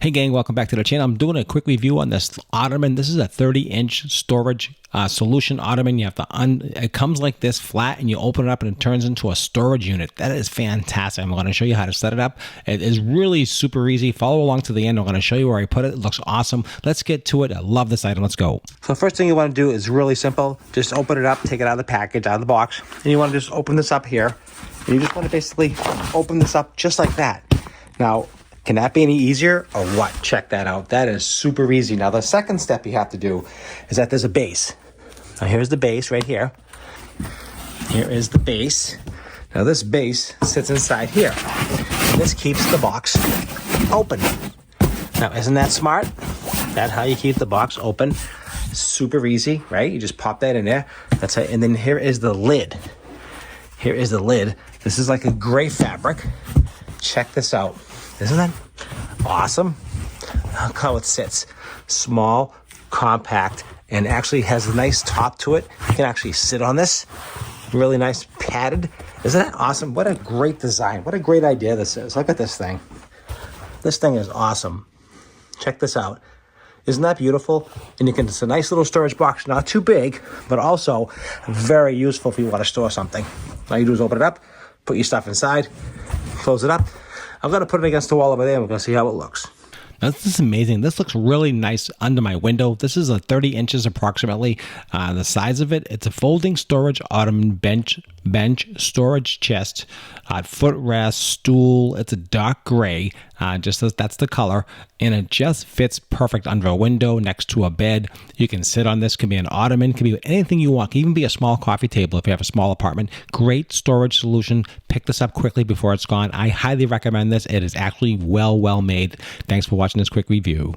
Hey gang, welcome back to the channel. I'm doing a quick review on this Ottoman. This is a 30-inch storage solution Ottoman. You have to it comes like this flat, and you open it up and it turns into a storage unit. That is fantastic. I'm going to show you how to set it up. It is really super easy. Follow along to the end. I'm going to show you where I put it. It looks awesome. Let's get to it. I love this item. Let's go. So first thing you want to do is really simple. Just open it up, take it out of the package, out of the box, and you want to just open this up here. And you just want to basically open this up just like that. Now, can that be any easier or what? Check that out. That is super easy. Now, the second step you have to do is that there's a base. Now, here's the base right here. Here is the base. Now, this base sits inside here. And this keeps the box open. Now, isn't that smart? That's how you keep the box open. Super easy, right? You just pop that in there. That's how, and then here is the lid. Here is the lid. This is like a gray fabric. Check this out. Isn't that awesome? Look how it sits. Small, compact, and actually has a nice top to it. You can actually sit on this. Really nice, padded. Isn't that awesome? What a great design. What a great idea this is. Look at this thing. This thing is awesome. Check this out. Isn't that beautiful? And it's a nice little storage box. Not too big, but also very useful if you want to store something. All you do is open it up, put your stuff inside, close it up. I'm going to put it against the wall over there, and we're going to see how it looks. Now, this is amazing. This looks really nice under my window. This is a 30 inches approximately. The size of it, it's a folding storage Ottoman bench storage chest, footrest, stool. It's a dark gray, just as that's the color, and it just fits perfect under a window next to a bed. You can sit on this. Can be an Ottoman, can be anything you want. Can even be a small coffee table if you have a small apartment. Great storage solution. Pick this up quickly before it's gone. I highly recommend this. It is actually well made. Thanks for watching this quick review.